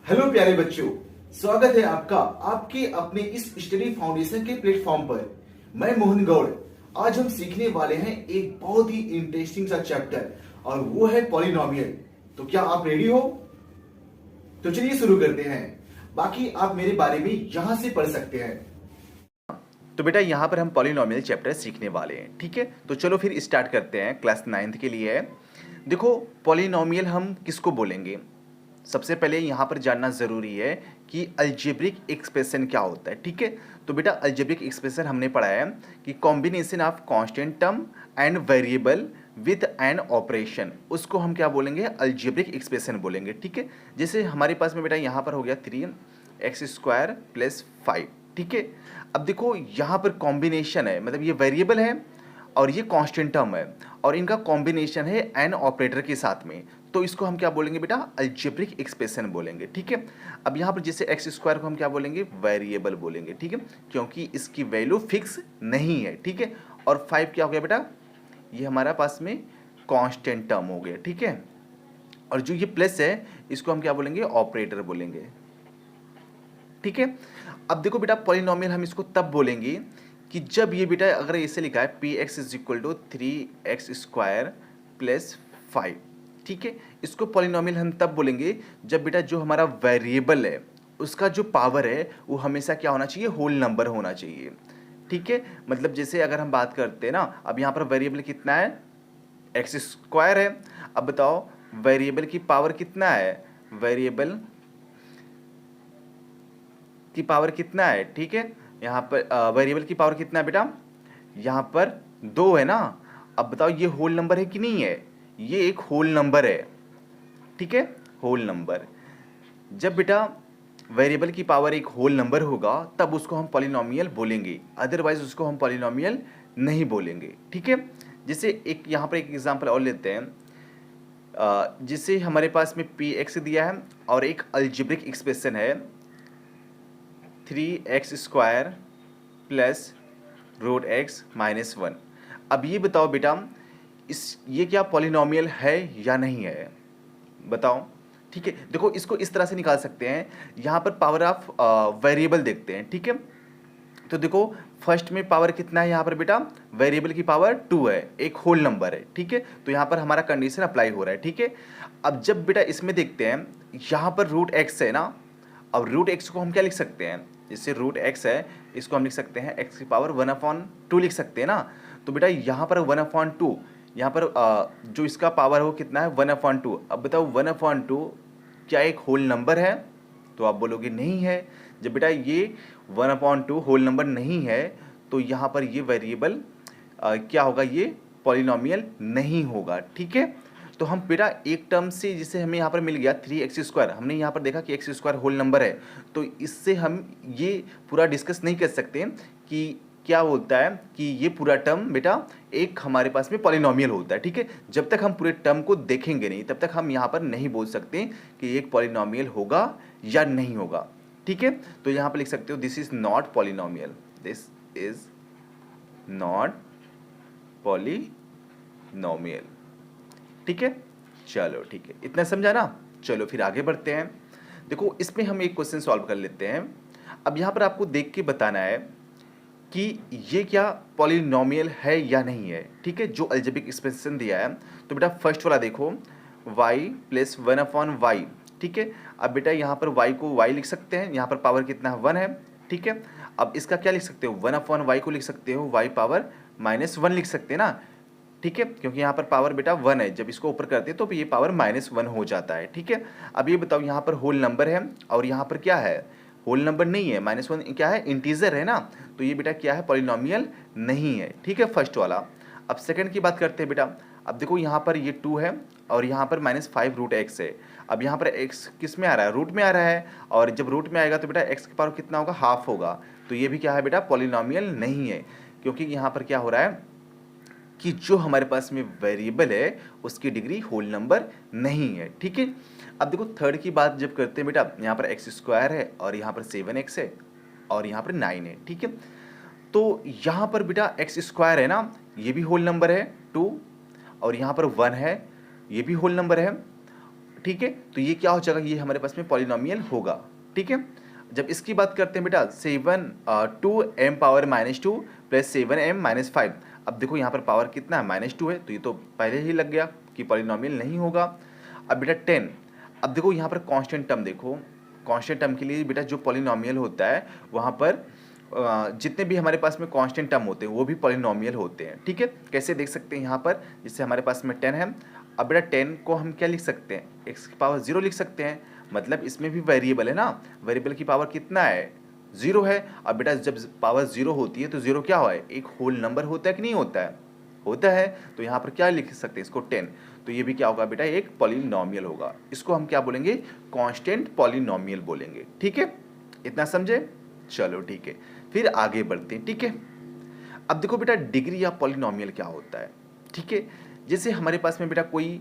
Hello प्यारे बच्चों, स्वागत है आपका आपके अपने इस स्टडी फाउंडेशन के प्लेटफॉर्म पर। मैं मोहन गौड़। आज हम सीखने वाले हैं एक बहुत ही इंटरेस्टिंग सा चैप्टर और वो है पॉलिनोमियल। तो क्या आप रेडी हो? तो चलिए शुरू करते हैं। बाकी आप मेरे बारे में यहां से पढ़ सकते हैं। तो बेटा यहाँ पर हम पॉलिनोमियल चैप्टर सीखने वाले हैं, ठीक है। तो चलो फिर स्टार्ट करते हैं। क्लास 9th के लिए है। देखो, पॉलिनोमियल हम किसको बोलेंगे? सबसे पहले यहाँ पर जानना ज़रूरी है कि अलजेब्रिक एक्सप्रेशन क्या होता है, ठीक है। तो बेटा अलजेब्रिक एक्सप्रेशन हमने पढ़ा है कि combination of constant term and variable with an operation, उसको हम क्या बोलेंगे? अलजेब्रिक एक्सप्रेशन बोलेंगे, ठीक है। जैसे हमारे पास में बेटा यहाँ पर हो गया 3x² + 5, ठीक है। अब देखो यहाँ पर कॉम्बिनेशन है, मतलब ये वेरिएबल है और ये कांस्टेंट टर्म है और इनका कॉम्बिनेशन है एन ऑपरेटर के साथ में, तो इसको हम क्या बोलेंगे बेटा? अलजेब्रिक एक्सप्रेशन बोलेंगे, ठीक है। अब यहाँ पर जैसे x² को हम क्या बोलेंगे? वेरिएबल बोलेंगे, ठीक है, क्योंकि इसकी वैल्यू फिक्स नहीं है, ठीक है। और 5 क्या हो गया बेटा? ये हमारा पास में कांस्टेंट टर्म हो गया, ठीक है। और जो ये प्लस है इसको हम क्या बोलेंगे? ऑपरेटर बोलेंगे, ठीक है। अब देखो बेटा पॉलिनोमियल हम इसको तब बोलेंगे कि जब ये बेटा अगर ऐसे लिखा है px = 3x² + 5, ठीक है। इसको पॉलिनोमियल हम तब बोलेंगे जब बेटा जो हमारा वेरिएबल है उसका जो पावर है वो हमेशा क्या होना चाहिए? होल नंबर होना चाहिए, ठीक है। मतलब जैसे अगर हम बात करते हैं ना, अब यहाँ पर वेरिएबल कितना है? x² है। अब बताओ वेरिएबल की पावर कितना है? वेरिएबल की पावर कितना है, ठीक है। यहाँ पर वेरिएबल की पावर कितना है बेटा? यहाँ पर 2 है ना। अब बताओ ये होल नंबर है कि नहीं है? ये एक होल नंबर है, ठीक है, होल नंबर। जब बेटा वेरिएबल की पावर एक होल नंबर होगा तब उसको हम पॉलिनोमियल बोलेंगे, अदरवाइज उसको हम पॉलिनोमियल नहीं बोलेंगे, ठीक है। जैसे एक यहाँ पर एक एग्जांपल और लेते हैं। जिसे हमारे पास में px दिया है और एक अलजेब्रिक एक्सप्रेशन है 3x² + √x - 1। अब ये बताओ बेटा ये क्या पॉलिनोमियल है या नहीं है? बताओ, ठीक है। देखो इसको इस तरह से निकाल सकते हैं। यहाँ पर पावर ऑफ वेरिएबल देखते हैं, ठीक है। तो देखो फर्स्ट में पावर कितना है यहाँ पर बेटा? वेरिएबल की पावर 2 है, एक होल नंबर है, ठीक है। तो यहाँ पर हमारा कंडीशन अप्लाई हो रहा है, ठीक है। अब जब बेटा इसमें देखते हैं यहाँ पर √x है ना। अब √x को हम क्या लिख सकते हैं? जैसे √x है इसको हम लिख सकते हैं x⁻1/2 लिख सकते हैं ना। तो बेटा यहाँ पर 1/2, यहाँ पर जो इसका पावर है वो कितना है? 1/2। अब बताओ 1/2 क्या एक होल नंबर है? तो आप बोलोगे नहीं है। जब बेटा ये 1/2 होल नंबर नहीं है तो यहाँ पर ये वेरिएबल क्या होगा? ये पॉलिनोमियल नहीं होगा, ठीक है। तो हम बेटा एक टर्म से जिसे हमें यहाँ पर मिल गया 3x², हमने यहाँ पर देखा कि x² होल नंबर है, तो इससे हम ये पूरा डिस्कस नहीं कर सकते कि क्या बोलता है कि ये पूरा टर्म बेटा एक हमारे पास में पॉलिनोमियल होता है, ठीक है। जब तक हम पूरे टर्म को देखेंगे नहीं तब तक हम यहाँ पर नहीं बोल सकते कि एक पॉलिनोमियल होगा या नहीं होगा, ठीक है। तो यहाँ पर लिख सकते हो this is not polynomial, this is not polynomial, ठीक है। चलो ठीक है, इतना समझा ना। चलो फिर आगे बढ़ते हैं। देखो इसमें हम एक क्वेश्चन सॉल्व कर लेते हैं। अब यहाँ पर आपको देख के बताना है कि ये क्या पॉलिनोमियल है या नहीं है, ठीक है। जो अलजेब्रिक एक्सप्रेशन दिया है, तो बेटा फर्स्ट वाला देखो y + 1/y, ठीक है। अब बेटा यहाँ पर y को y लिख सकते हैं, यहाँ पर पावर कितना है? 1 है, ठीक है। अब इसका क्या लिख सकते हो? 1/y को लिख सकते हो y⁻1 लिख सकते हैं ना, ठीक है, क्योंकि यहाँ पर पावर बेटा 1 है। जब इसको ऊपर करते हैं तो ये पावर -1 हो जाता है, ठीक है। अब ये बताओ यहाँ पर होल नंबर है और यहाँ पर क्या है? होल नंबर नहीं है। -1 क्या है? इंटीजर है ना। तो ये बेटा क्या है? पॉलिनोमियल नहीं है, ठीक है, फर्स्ट वाला। अब सेकंड की बात करते हैं बेटा। अब देखो यहाँ पर ये 2 है और यहाँ पर -5 √x है। अब यहाँ पर x किस में आ रहा है? रूट में आ रहा है, और जब रूट में आएगा तो बेटा x की पावर कितना होगा? हाफ होगा। तो ये भी क्या है बेटा? पॉलिनोमियल नहीं है, क्योंकि यहाँ पर क्या हो रहा है कि जो हमारे पास में वेरिएबल है उसकी डिग्री होल नंबर नहीं है, ठीक है। अब देखो थर्ड की बात जब करते हैं बेटा, यहाँ पर x² है और यहाँ पर 7x है और यहाँ पर 9 है, ठीक है। तो यहाँ पर बेटा x² है ना, ये भी होल नंबर है 2, और यहाँ पर 1 है, ये भी होल नंबर है, ठीक है, तो ये क्या हो जाएगा, ये हमारे पास में पॉलिनोमियल होगा। ठीक है, जब इसकी बात करते हैं बेटा 2m पावर -2 प्लस 7m -5। अब देखो यहाँ पर पावर कितना है, -2 है, तो ये तो पहले ही लग गया कि पॉलिनोमियल नहीं होगा। अब बेटा 10, अब देखो यहाँ पर कांस्टेंट टर्म देखो, कांस्टेंट टर्म के लिए बेटा जो पॉलिनोमियल होता है वहाँ पर जितने भी हमारे पास में कांस्टेंट टर्म होते हैं वो भी पॉलिनोमियल होते हैं। ठीक है, कैसे देख सकते हैं यहाँ पर, जिससे हमारे पास में 10 है। अब बेटा 10 को हम क्या लिख सकते हैं, x की पावर 0 लिख सकते हैं, मतलब इसमें भी वेरिएबल है ना, वेरिएबल की पावर कितना है, 0 है। अब बेटा जब पावर 0 होती है तो 0 क्या हुआ है, एक होल नंबर होता है कि नहीं होता है, होता है। तो यहाँ पर क्या लिख सकते हैं इसको 10, तो ये भी क्या होगा बेटा, एक पॉलिनोमियल होगा। इसको हम क्या बोलेंगे, कांस्टेंट पॉलिनोमियल बोलेंगे। ठीक है, इतना समझे, चलो ठीक है, फिर आगे बढ़ते हैं। ठीक है, अब देखो बेटा डिग्री या पॉलिनोमियल क्या होता है। ठीक है, जैसे हमारे पास में बेटा कोई,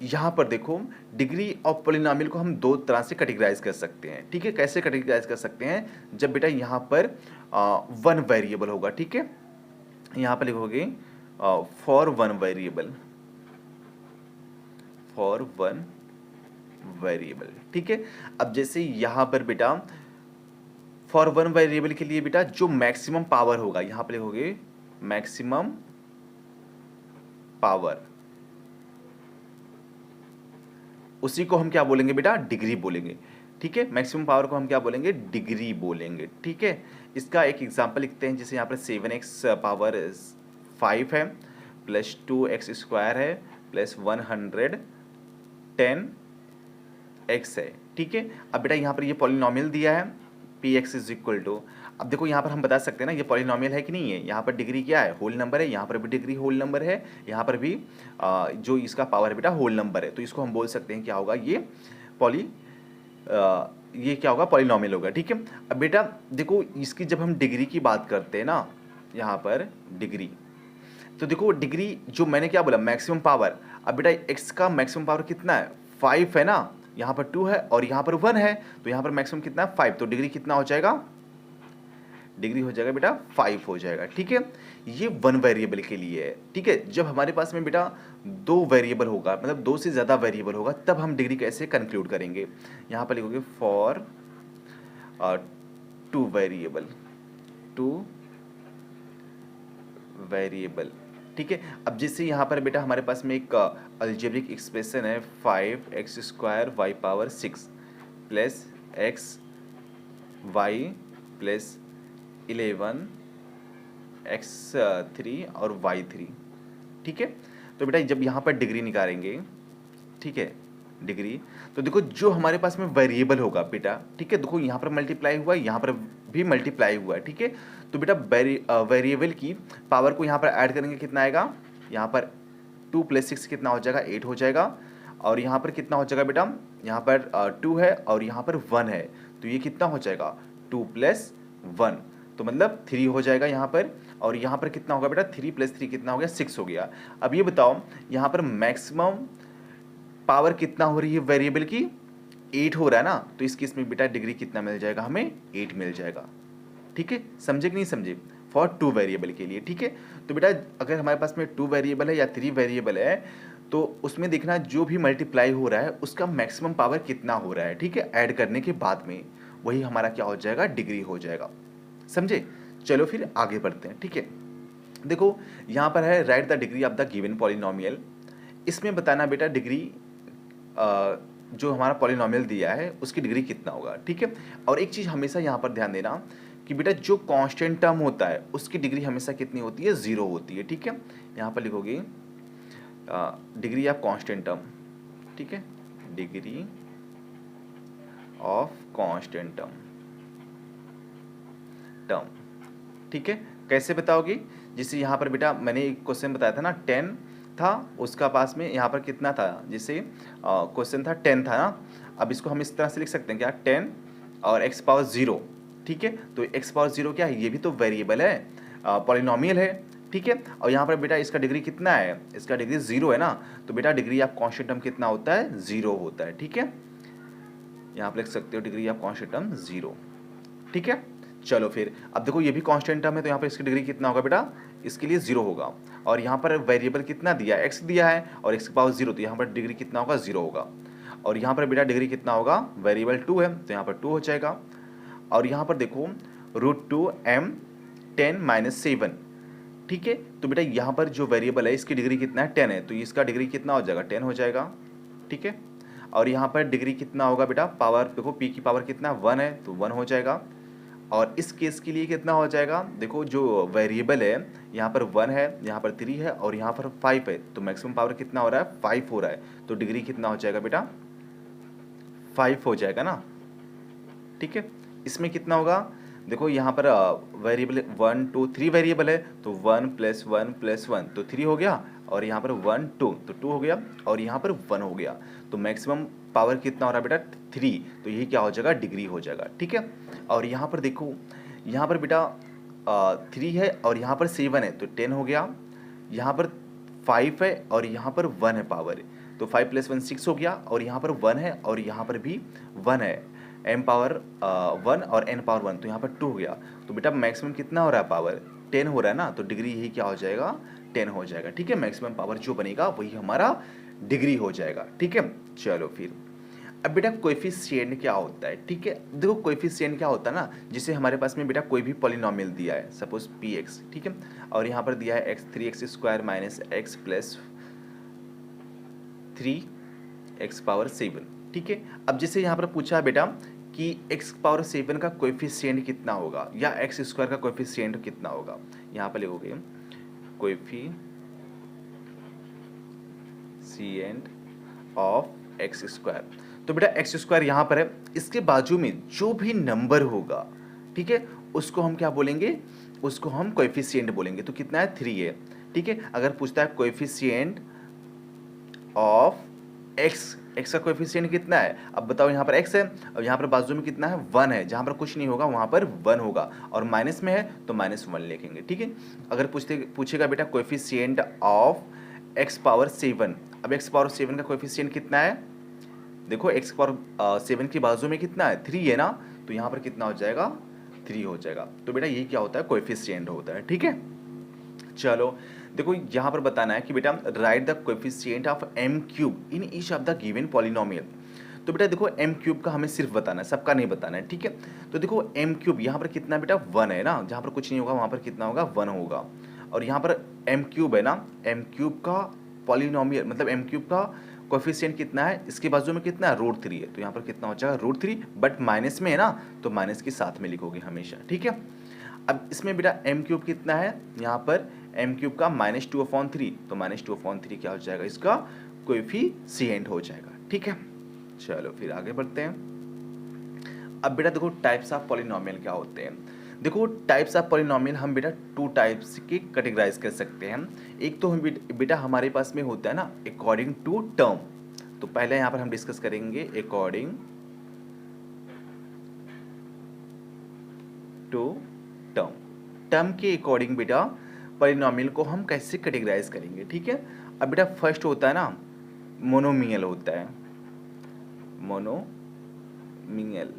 यहाँ पर देखो डिग्री और पॉलिनोमियल को हम दो तरह से कैटेगराइज कर सकते हैं। ठीक है, कैसे कैटेगराइज कर सकते हैं, जब बेटा यहाँ पर वन वेरिएबल होगा। ठीक है, यहाँ पर लिखोगे for one variable, for one variable. ठीक है, अब जैसे यहाँ पर बेटा फॉर वन वेरिएबल के लिए बेटा जो मैक्सिमम पावर होगा, यहाँ पर लिखोगे मैक्सिमम पावर, उसी को हम क्या बोलेंगे बेटा, डिग्री बोलेंगे। ठीक है, मैक्सिमम पावर को हम क्या बोलेंगे, डिग्री बोलेंगे। ठीक है, इसका एक एग्जांपल लिखते हैं, जैसे यहाँ पर 7x पावर 5 है प्लस 2x स्क्वायर है प्लस 110x है। ठीक है, अब बेटा यहाँ पर ये पॉलिनोमियल दिया है px इज इक्वल टू, अब देखो यहाँ पर हम बता सकते हैं ना ये पॉलिनोमियल है कि नहीं है, यहाँ पर डिग्री क्या है, होल नंबर है, यहाँ पर भी डिग्री होल नंबर है, यहाँ पर भी जो इसका पावर है बेटा होल नंबर है, तो इसको हम बोल सकते हैं क्या होगा, ये ये क्या होगा, पॉलिनोमियल होगा। ठीक है, अब बेटा देखो इसकी जब हम डिग्री की बात करते हैं ना, यहाँ पर डिग्री, तो देखो डिग्री जो मैंने क्या बोला, मैक्सिमम पावर। अब बेटा x का मैक्सिमम पावर कितना है, 5 है ना, यहाँ पर 2 है और यहाँ पर 1 है, तो यहाँ पर मैक्सिमम कितना है, 5, तो डिग्री कितना हो जाएगा, डिग्री हो जाएगा बेटा 5 हो जाएगा। ठीक है, ये वन वेरिएबल के लिए है। ठीक है, जब हमारे पास में बेटा दो वेरिएबल होगा, मतलब दो से ज़्यादा वेरिएबल होगा, तब हम डिग्री कैसे कंक्लूड करेंगे, यहाँ पर लिखोगे for two variable, two variable. ठीक है, अब जैसे यहाँ पर बेटा हमारे पास में एक अलजेब्रिक एक्सप्रेशन है 5x square y power 6 plus x y plus 11 x3 और y3। ठीक है, तो बेटा जब यहाँ पर डिग्री निकालेंगे, ठीक है, डिग्री, तो देखो जो हमारे पास में वेरिएबल होगा बेटा, ठीक है, देखो यहाँ पर मल्टीप्लाई हुआ है, यहाँ पर भी मल्टीप्लाई हुआ है। ठीक है, तो बेटा वेरिएबल की पावर को यहाँ पर ऐड करेंगे, कितना आएगा, यहाँ पर 2 + 6 कितना हो जाएगा, 8 हो जाएगा, और यहाँ पर कितना हो जाएगा बेटा, यहाँ पर 2 है और यहाँ पर 1 है, तो ये कितना हो जाएगा, 2 + 1, तो मतलब 3 हो जाएगा यहाँ पर, और यहाँ पर कितना होगा बेटा, 3 + 3 कितना हो गया, 6 हो गया। अब ये बताओ यहाँ पर मैक्सिमम पावर कितना हो रही है वेरिएबल की, 8 हो रहा है ना, तो इस केस में बेटा डिग्री कितना मिल जाएगा, हमें 8 मिल जाएगा। ठीक है, समझे कि नहीं समझे, फॉर टू वेरिएबल के लिए। ठीक है, तो बेटा अगर हमारे पास में 2 वेरिएबल है या 3 वेरिएबल है, तो उसमें देखना जो भी मल्टीप्लाई हो रहा है उसका मैक्सिमम पावर कितना हो रहा है। ठीक है, ऐड करने के बाद में वही हमारा क्या हो जाएगा, डिग्री हो जाएगा। समझे, चलो फिर आगे बढ़ते हैं। ठीक है, देखो यहाँ पर है right the degree of the given polynomial, इसमें बताना बेटा डिग्री जो हमारा पॉलिनोमियल दिया है उसकी डिग्री कितना होगा। ठीक है, और एक चीज़ हमेशा यहाँ पर ध्यान देना कि बेटा जो कांस्टेंट टर्म होता है उसकी डिग्री हमेशा कितनी होती है, 0 होती है। ठीक है, यहाँ पर लिखोगे डिग्री ऑफ कांस्टेंट टर्म। ठीक है, डिग्री ऑफ कांस्टेंट टर्म। ठीक है, कैसे बताओगे, जैसे यहाँ पर बेटा मैंने एक क्वेश्चन बताया था ना, 10 था, उसका पास में यहाँ पर कितना था, जैसे क्वेश्चन था 10 था ना, अब इसको हम इस तरह से लिख सकते हैं क्या, 10 और x पावर 0। ठीक है, तो x पावर 0 क्या है, ये भी तो वेरिएबल है, पॉलिनोमियल है। ठीक है, और यहाँ पर बेटा इसका डिग्री कितना है, इसका डिग्री 0 है ना, तो बेटा डिग्री ऑफ कांस्टेंट टर्म कितना होता है, 0 होता है। ठीक है, यहाँ पर लिख सकते हो डिग्री ऑफ कांस्टेंट टर्म 0। ठीक है, चलो फिर अब देखो ये भी कांस्टेंट टर्म है, तो यहाँ पर इसकी डिग्री कितना होगा बेटा, इसके लिए 0 होगा, और यहाँ पर वेरिएबल कितना दिया है, x दिया है, और x की पावर 0, तो यहाँ पर डिग्री कितना होगा, 0 होगा। और यहाँ पर बेटा डिग्री कितना होगा, वेरिएबल 2 है तो यहाँ पर 2 हो जाएगा। और यहाँ पर देखो √2m 10-7, ठीक है। तो बेटा यहाँ पर जो वेरिएबल है इसकी डिग्री कितना है, 10 है, तो इसका डिग्री कितना हो जाएगा, 10 हो जाएगा, ठीक है। और यहाँ पर डिग्री कितना होगा बेटा, पावर देखो p की पावर कितना 1 है तो 1 हो जाएगा। और इस केस के लिए कितना हो जाएगा, देखो जो वेरिएबल है यहाँ पर 1 है, यहाँ पर 3 है और यहाँ पर 5 है, तो मैक्सिमम पावर कितना हो रहा है, 5 हो रहा है, तो डिग्री कितना हो जाएगा बेटा, 5 हो जाएगा ना, ठीक है। इसमें कितना होगा, देखो यहाँ पर वेरिएबल 1 2 3 वेरिएबल है, तो 1 + 1 + 1 तो 3 हो गया, और यहाँ पर 1 2 तो 2 हो गया, और यहाँ पर 1 हो गया, तो मैक्सिमम पावर कितना हो रहा है बेटा, 3, तो यही क्या हो जाएगा, डिग्री हो जाएगा, ठीक है। और यहाँ पर देखो, यहाँ पर बेटा 3 है और यहाँ पर 7 है तो 10 हो गया, यहाँ पर 5 है और यहाँ पर 1 है पावर, तो 5 + 1 6 हो गया, और यहाँ पर 1 है और यहाँ पर भी 1 है, m पावर 1 और n पावर 1, तो यहाँ पर 2 हो गया, तो बेटा मैक्सिमम कितना हो रहा है, पावर 10 हो रहा है ना, तो डिग्री यही क्या हो जाएगा, 10 हो जाएगा, ठीक है। मैक्सिमम पावर जो बनेगा वही हमारा डिग्री हो जाएगा, ठीक है। चलो फिर अब बेटा कोएफिशिएंट क्या होता है, ठीक है। देखो कोएफिशिएंट क्या होता है ना, जिसे हमारे पास में बेटा कोई भी पॉलिनोमियल दिया है, सपोज px, ठीक है, और यहाँ पर दिया है x 3x² - x + 3x power 7, ठीक है। अब जैसे यहाँ पर पूछा है बेटा कि x पावर 7 का कोएफिशिएंट कितना होगा या x² का कोएफिशिएंट कितना होगा, यहाँ पर लिखोगे कोएफिशिएंट ऑफ x², तो बेटा x² यहाँ पर है, इसके बाजू में जो भी नंबर होगा, ठीक है, उसको हम क्या बोलेंगे, उसको हम कोएफिशिएंट बोलेंगे, तो कितना है, 3 है, ठीक है। अगर पूछता है कोएफिशिएंट ऑफ x का कोएफिशिएंट कितना है, अब बताओ, यहाँ पर x है और यहाँ पर बाजू में कितना है, 1 है, जहाँ पर कुछ नहीं होगा वहाँ पर 1 होगा, और माइनस में है तो -1 लिखेंगे, ठीक है। अगर पूछेगा बेटा कोएफिशिएंट ऑफ x पावर 7, अब x पावर 7 का कोएफिशिएंट कितना है, देखो x पावर 7 की बाजू में कितना है, 3 है ना, तो यहाँ पर कितना हो जाएगा, 3 हो जाएगा, तो बेटा यही क्या होता है, कोएफिशिएंट होता है, ठीक है। चलो देखो यहाँ पर बताना है कि बेटा right the coefficient of m³ in each of the given polynomial, तो बेटा देखो m³ का हमें सिर्फ बताना है, सबका नहीं बताना है, ठीक है। तो देखो m³ यहाँ पर कितना बेटा, 1 है ना, जहाँ पर कुछ नहीं होगा वहाँ पर कितना होगा, 1 होगा, और यहाँ पर m³ है ना, m³ का पॉलिनोमियल मतलब m³ का कोएफिशिएंट कितना है, इसके बाजू में कितना है, √3 है, तो यहाँ पर कितना हो जाएगा, √3, बट माइनस में है ना, तो माइनस के साथ में लिखोगे हमेशा, ठीक है। अब इसमें बेटा m³ कितना है, यहाँ पर m³ का -2/3, तो -2/3 क्या हो जाएगा, इसका कोएफिशिएंट हो जाएगा, ठीक है। चलो फिर आगे बढ़ते हैं। अब बेटा देखो टाइप्स ऑफ पॉलिनोमियल क्या होते हैं, देखो टाइप्स ऑफ पॉलिनोमियल हम बेटा 2 टाइप्स के कैटेगराइज कर सकते हैं। एक तो हम बेटा हमारे पास में होता है ना अकॉर्डिंग टू टर्म, तो पहले यहाँ पर हम डिस्कस करेंगे अकॉर्डिंग टू टर्म। टर्म के अकॉर्डिंग बेटा पॉलिनोमियल को हम कैसे कैटेगराइज करेंगे, ठीक है। अब बेटा फर्स्ट होता है ना मोनोमियल होता है, मोनोमियल,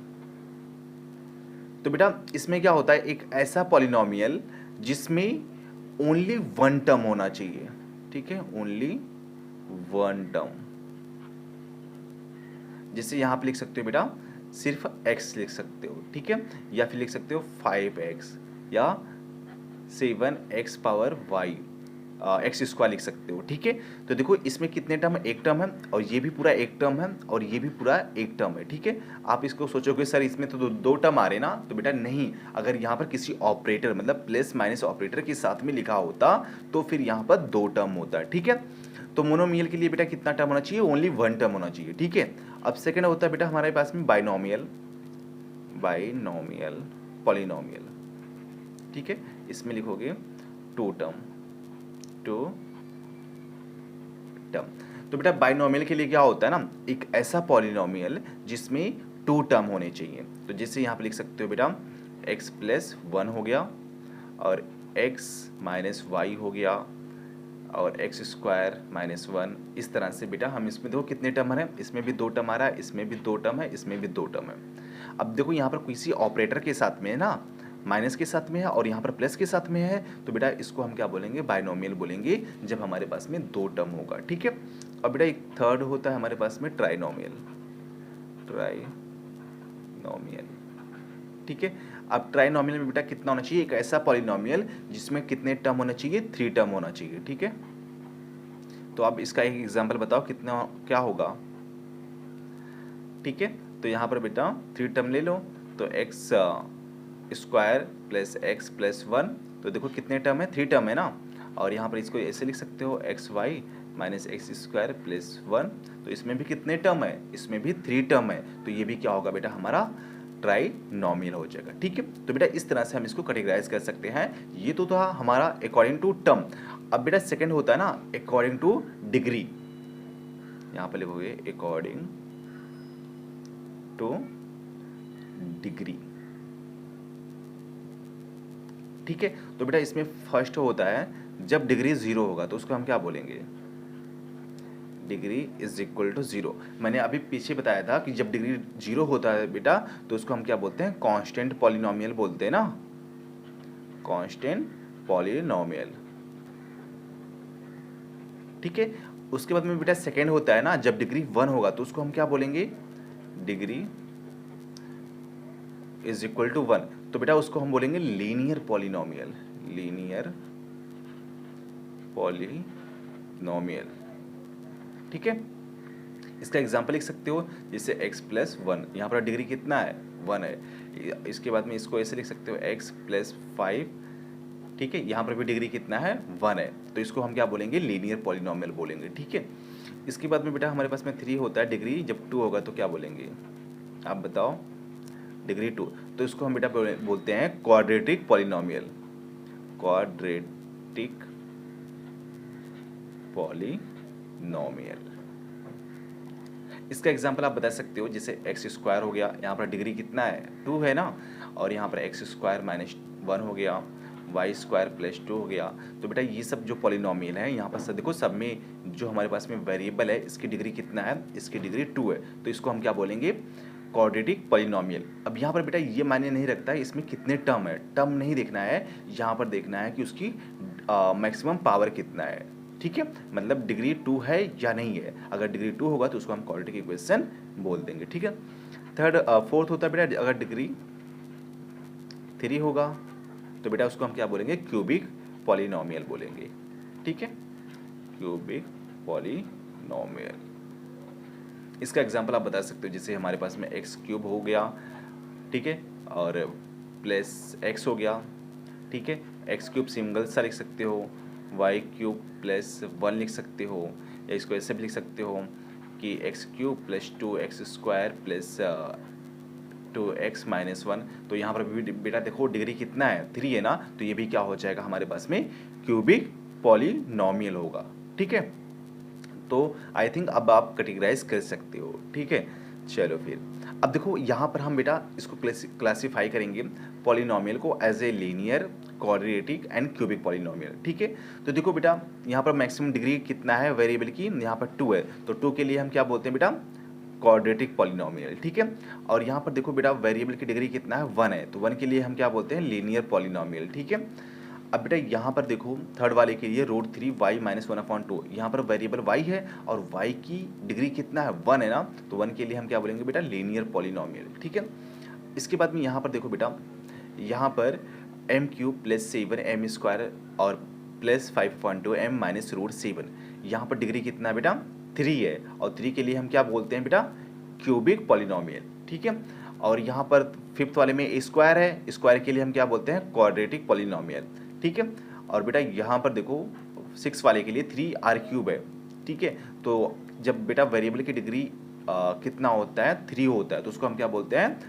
तो बेटा इसमें क्या होता है, एक ऐसा पॉलिनोमियल जिसमें ओनली 1 टर्म होना चाहिए, ठीक है, ओनली 1 टर्म, जैसे यहां पे लिख सकते हो बेटा सिर्फ x लिख सकते हो, ठीक है, या फिर लिख सकते हो 5x या 7x पावर y x² लिख सकते हो, ठीक है। तो देखो इसमें कितने टर्म है, एक टर्म है, और ये भी पूरा एक टर्म है, और ये भी पूरा एक टर्म है, ठीक है। आप इसको सोचोगे सर इसमें तो दो टर्म आ रहे ना, तो बेटा नहीं, अगर यहाँ पर किसी ऑपरेटर मतलब प्लस माइनस ऑपरेटर के साथ में लिखा होता तो फिर यहाँ पर 2 टर्म होता, ठीक है। तो मोनोमियल के लिए बेटा कितना टर्म होना चाहिए, ओनली 1 टर्म होना चाहिए, ठीक है। अब सेकेंड होता है बेटा हमारे पास में बाइनोमियल पॉलिनोमियल, ठीक है, इसमें लिखोगे 2 टर्म। तो बेटा बाइनोमियल के लिए क्या होता है ना, एक ऐसा पॉलिनोमियल जिसमें 2 टर्म होने चाहिए, तो जैसे यहाँ पे लिख सकते हो बेटा x + 1 हो गया और x - y हो गया और x² - 1, इस तरह से बेटा हम इसमें देखो कितने टर्म है, इसमें भी 2 टर्म आ रहा है, इसमें भी 2 टर्म है, इसमें भी 2 टर्म है। अब देखो यहाँ पर किसी ऑपरेटर के साथ में है ना, माइनस के साथ में है और यहाँ पर प्लस के साथ में है, तो बेटा इसको हम क्या बोलेंगे, बाइनोमियल बोलेंगे जब हमारे पास में 2 टर्म होगा, ठीक है। अब बेटा एक थर्ड होता है हमारे पास में ट्राइनोमियल, ट्राइनोमियल, ठीक है। अब ट्राइनोमियल में बेटा कितना होना चाहिए, एक ऐसा पॉलिनोमियल जिसमें कितने टर्म होना चाहिए, 3 टर्म होना चाहिए, ठीक है। तो अब इसका एक एग्जांपल बताओ कितना क्या होगा, ठीक है। तो यहाँ पर बेटा 3 टर्म ले लो, तो x square plus x plus 1, तो देखो कितने टर्म है, 3 टर्म है ना। और यहाँ पर इसको ऐसे लिख सकते हो x y minus x square plus 1, तो इसमें भी कितने टर्म है, इसमें भी 3 टर्म है, तो ये भी क्या होगा बेटा हमारा ट्राइनोमियल हो जाएगा, ठीक है। तो बेटा इस तरह से हम इसको कैटेगराइज कर सकते हैं। ये तो था हमारा अकॉर्डिंग टू टर्म। अब बेटा सेकंड होता है ना अकॉर्डिंग टू डिग्री, यहाँ पर लिखोगे अकॉर्डिंग टू डिग्री, ठीक है। तो बेटा इसमें फर्स्ट होता है जब डिग्री 0 होगा तो उसको हम क्या बोलेंगे, डिग्री इज इक्वल टू 0। मैंने अभी पीछे बताया था कि जब डिग्री 0 होता है बेटा तो उसको हम क्या बोलते हैं, कांस्टेंट पॉलिनोमियल बोलते हैं ना, कांस्टेंट पॉलिनोमियल, ठीक है। उसके बाद में बेटा सेकेंड होता है ना जब डिग्री 1 होगा तो उसको हम क्या बोलेंगे, डिग्री इज इक्वल टू 1, तो बेटा उसको हम बोलेंगे लीनियर पॉलिनोमियल, लीनियर पॉलिनोमियल, ठीक है। इसका एग्जांपल लिख सकते हो जैसे x प्लस 1, यहाँ पर डिग्री कितना है, 1 है। इसके बाद में इसको ऐसे लिख सकते हो x प्लस 5, ठीक है। यहाँ पर भी डिग्री कितना है, 1 है, तो इसको हम क्या बोलेंगे, लीनियर पॉलिनोमियल बोलेंगे, ठीक है। इसके बाद में बेटा हमारे पास में 3 होता है, डिग्री जब 2 होगा तो क्या बोलेंगे, आप बताओ, डिग्री 2, तो इसको हम बेटा बोलते हैं क्वाड्रेटिक पॉलिनोमियल, क्वाड्रेटिक पॉलिनोमियल। इसका एग्जांपल आप बता सकते हो जैसे एक्स स्क्वायर हो गया, यहाँ पर डिग्री कितना है, 2 है ना, और यहाँ पर एक्स स्क्वायर माइनस 1 हो गया, वाई स्क्वायर प्लस 2 हो गया। तो बेटा ये सब जो पॉलिनोमियल है यहाँ पर सब देखो, सब में जो हमारे पास में वेरिएबल है इसकी डिग्री कितना है, इसकी डिग्री 2 है, तो इसको हम क्या बोलेंगे, क्वाड्रेटिक पॉलिनोमियल। अब यहाँ पर बेटा ये मायने नहीं रखता है इसमें कितने टर्म है, टर्म नहीं देखना है, यहाँ पर देखना है कि उसकी मैक्सिमम पावर कितना है, ठीक है। मतलब डिग्री 2 है या नहीं है, अगर डिग्री 2 होगा तो उसको हम क्वाड्रेटिक इक्वेशन बोल देंगे, ठीक है। फोर्थ होता है बेटा अगर डिग्री 3 होगा तो बेटा उसको हम क्या बोलेंगे, क्यूबिक पॉलिनोमियल बोलेंगे, ठीक है, क्यूबिक पॉलिनोमियल। इसका एग्जांपल आप बता सकते हो जैसे हमारे पास में एक्स क्यूब हो गया, ठीक है, और प्लस एक्स हो गया, ठीक है। एक्स क्यूब सिंगल सा लिख सकते हो, वाई क्यूब प्लस 1 लिख सकते हो, या इसको ऐसे भी लिख सकते हो कि x cube plus 2x square plus 2x minus 1। तो यहाँ पर भी बेटा देखो डिग्री कितना है, 3 है ना, तो ये भी क्या हो जाएगा हमारे पास में क्यूबिक पॉलिनोमियल होगा, ठीक है। तो आई थिंक अब आप कैटेगराइज कर सकते हो, ठीक है। चलो फिर अब देखो यहाँ पर हम बेटा इसको क्लासीफाई करेंगे पॉलिनोमियल को as a linear, quadratic and cubic polynomial, ठीक है। तो देखो बेटा यहाँ पर मैक्सिमम डिग्री कितना है वेरिएबल की, यहाँ पर 2 है, तो 2 के लिए हम क्या बोलते हैं बेटा, क्वाड्रेटिक पॉलिनोमियल, ठीक है। और यहाँ पर देखो बेटा वेरिएबल की डिग्री कितना है, 1 है, तो 1 के लिए हम क्या बोलते हैं, लीनियर पॉलिनोमियल, ठीक है। अब बेटा यहाँ पर देखो थर्ड वाले के लिए √3y माइनस 1/2, यहाँ पर वेरिएबल y है और y की डिग्री कितना है, 1 है ना, तो 1 के लिए हम क्या बोलेंगे बेटा, लीनियर पॉलिनोमियल, ठीक है। इसके बाद में यहाँ पर देखो बेटा, यहाँ पर m³ प्लस 7 m स्क्वायर और प्लस 5/2 m माइनस √7, यहाँ पर डिग्री कितना है बेटा, 3 है, और 3 के लिए हम क्या बोलते हैं बेटा, क्यूबिक पॉलिनोमियल, ठीक है। और यहाँ पर फिफ्थ वाले में a स्क्वायर है, स्क्वायर के लिए हम क्या बोलते हैं, क्वाड्रेटिक पॉलिनोमियल, ठीक है। और बेटा यहाँ पर देखो 6 वाले के लिए 3r³ है, ठीक है। तो जब बेटा वेरिएबल की डिग्री कितना होता है, 3 होता है, तो उसको हम क्या बोलते हैं,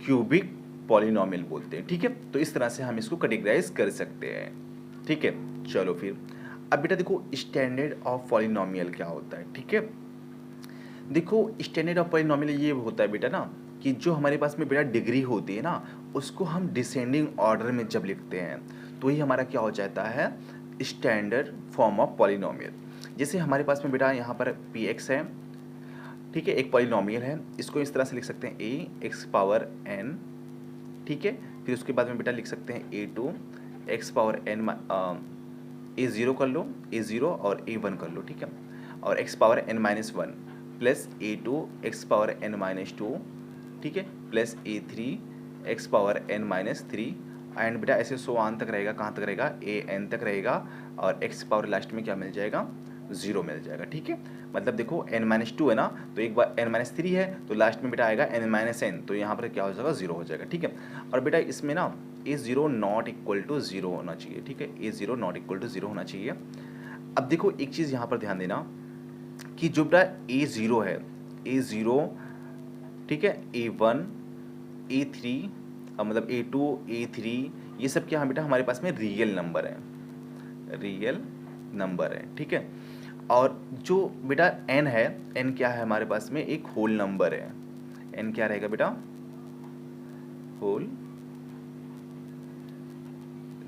क्यूबिक पॉलिनोमियल बोलते हैं, ठीक है। तो इस तरह से हम इसको कैटेगराइज कर सकते हैं, ठीक है। चलो फिर अब बेटा देखो स्टैंडर्ड ऑफ पॉलिनोमियल क्या होता है, ठीक है। देखो स्टैंडर्ड ऑफ पॉलिनोमियल ये होता है बेटा ना कि जो हमारे पास में बेटा डिग्री होती है ना, उसको हम डिसेंडिंग ऑर्डर में जब लिखते हैं तो ही हमारा क्या हो जाता है, स्टैंडर्ड फॉर्म ऑफ पॉलिनोमियल। जैसे हमारे पास में बेटा यहाँ पर px है, ठीक है, एक पॉलिनोमियल है, इसको इस तरह से लिख सकते हैं a(x⁻n), ठीक है। फिर उसके बाद में बेटा लिख सकते हैं a2(x⁻n), a0 कर लो, a0 और a1 कर लो, ठीक है, और x⁻n-1, plus A2 x power n minus 2, ठीक है, plus A3 x power n minus 3 and बेटा ऐसे सो ऑन तक रहेगा, कहाँ तक रहेगा, an तक रहेगा और एक्स पावर लास्ट में क्या मिल जाएगा, 0 मिल जाएगा, ठीक है। मतलब देखो n माइनस 2 है ना, तो एक बार n माइनस 3 है तो लास्ट में बेटा आएगा n माइनस n, तो यहाँ पर क्या हो जाएगा, 0 हो जाएगा, ठीक है। और बेटा इसमें ना A0 नॉट इक्वल टू 0 होना चाहिए, ठीक है, A0 नॉट इक्वल टू 0 होना चाहिए। अब देखो एक चीज़ यहाँ पर ध्यान देना कि जो बेटा A0 है, A0, ठीक है, A1, A3, मतलब A2, A3, ये सब क्या है बेटा हमारे पास में रियल नंबर है, रियल नंबर है, ठीक है। और जो बेटा n है, n क्या है हमारे पास में, एक होल नंबर है, n क्या रहेगा बेटा, होल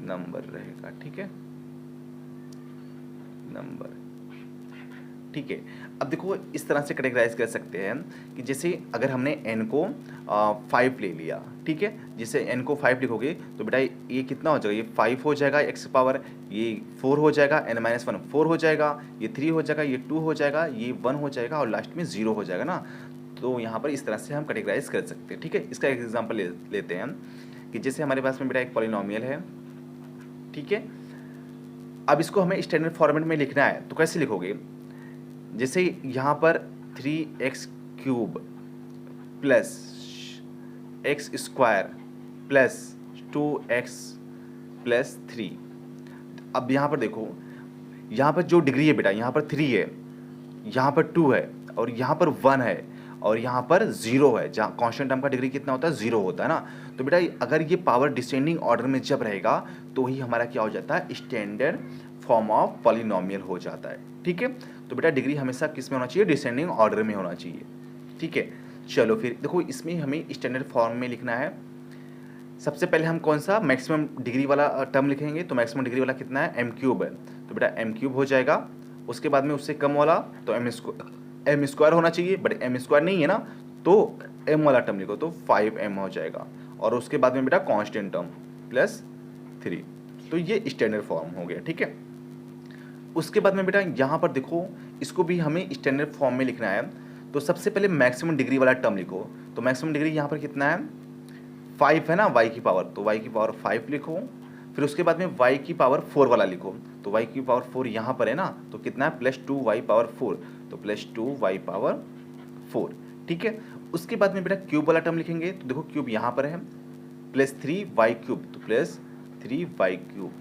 नंबर रहेगा, ठीक है, नंबर, ठीक है। अब देखो इस तरह से कैटेगराइज कर सकते हैं कि जैसे अगर हमने n को 5 ले लिया, ठीक है, जैसे n को 5 लिखोगे तो बेटा ये कितना हो जाएगा, ये 5 हो जाएगा एक्स पावर, ये 4 हो जाएगा, n माइनस 1 4 हो जाएगा, ये 3 हो जाएगा, ये 2 हो जाएगा, ये 1 हो जाएगा और लास्ट में 0 हो जाएगा ना। तो यहाँ पर इस तरह से हम कैटेगराइज कर सकते हैं, ठीक है। इसका एक एग्जाम्पल लेते हैं कि जैसे हमारे पास में बेटा एक पॉलिनोमियल है, ठीक है। अब इसको हमें स्टैंडर्ड फॉर्मेट में लिखना है, तो कैसे लिखोगे, जैसे यहाँ पर 3x cube plus x square plus 2x plus 3। अब यहाँ पर देखो, यहाँ पर जो डिग्री है बेटा, यहाँ पर 3 है, यहाँ पर 2 है और यहाँ पर 1 है और यहाँ पर 0 है, जहाँ कांस्टेंट टर्म का डिग्री कितना होता है, 0 होता है ना। तो बेटा अगर ये पावर डिसेंडिंग ऑर्डर में जब रहेगा तो ही हमारा क्या हो जाता है, स्टैंडर्ड फॉर्म ऑफ पॉलिनोमियल हो जाता है, ठीक है। तो बेटा डिग्री हमेशा किस में होना चाहिए, डिसेंडिंग ऑर्डर में होना चाहिए, ठीक है। चलो फिर देखो इसमें हमें स्टैंडर्ड फॉर्म में लिखना है। सबसे पहले हम कौन सा मैक्सिमम डिग्री वाला टर्म लिखेंगे, तो मैक्सिमम डिग्री वाला कितना है, m क्यूब है, तो बेटा m क्यूब हो जाएगा। उसके बाद में उससे कम वाला तो m स्क्वायर होना चाहिए, बट m स्क्वायर नहीं है ना, तो m वाला टर्म लिखो तो 5m हो जाएगा। और उसके बाद में बेटा कांस्टेंट टर्म प्लस 3, तो ये स्टैंडर्ड फॉर्म हो गया, ठीक है। उसके बाद में बेटा यहाँ पर देखो इसको भी हमें स्टैंडर्ड फॉर्म में लिखना है। तो सबसे पहले मैक्सिमम डिग्री वाला टर्म लिखो, तो मैक्सिमम डिग्री यहाँ पर कितना है, 5 है ना, y की पावर, तो y की पावर 5 लिखो। फिर उसके बाद में y की पावर 4 वाला लिखो, तो y की पावर 4 यहाँ पर है ना, तो कितना है, प्लस 2y पावर 4, तो प्लस 2y पावर 4, ठीक है। उसके बाद में बेटा क्यूब वाला टर्म लिखेंगे, तो देखो क्यूब यहाँ पर है, प्लस 3y क्यूब, तो प्लस 3y क्यूब,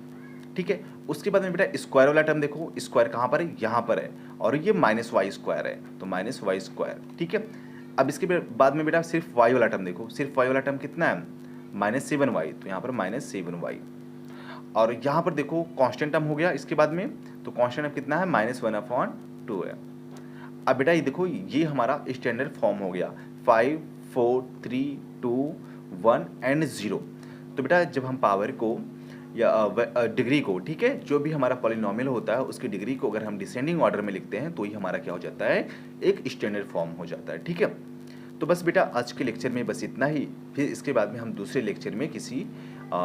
ठीक है। उसके बाद में बेटा स्क्वायर वाला टर्म देखो, स्क्वायर कहाँ पर है, यहाँ पर है, और ये माइनस वाई स्क्वायर है, तो माइनस वाई स्क्वायर, ठीक है। अब इसके बाद में बेटा सिर्फ y वाला टर्म देखो, सिर्फ y वाला टर्म कितना है, -7y, तो यहाँ पर -7y। और यहाँ पर देखो कांस्टेंट टर्म हो गया इसके बाद में, तो कांस्टेंट टर्म कितना है, -1/2 है। अब बेटा ये देखो ये हमारा स्टैंडर्ड फॉर्म हो गया, 5 4 3 2 1 एंड 0। तो बेटा जब हम पावर को या डिग्री को, ठीक है, जो भी हमारा पॉलिनोमियल होता है उसकी डिग्री को अगर हम डिसेंडिंग ऑर्डर में लिखते हैं तो ही हमारा क्या हो जाता है, एक स्टैंडर्ड फॉर्म हो जाता है, ठीक है। तो बस बेटा आज के लेक्चर में बस इतना ही, फिर इसके बाद में हम दूसरे लेक्चर में किसी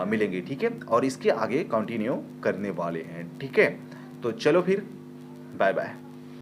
मिलेंगे, ठीक है, और इसके आगे कंटिन्यू करने वाले हैं, ठीक है। तो चलो फिर, बाय बाय।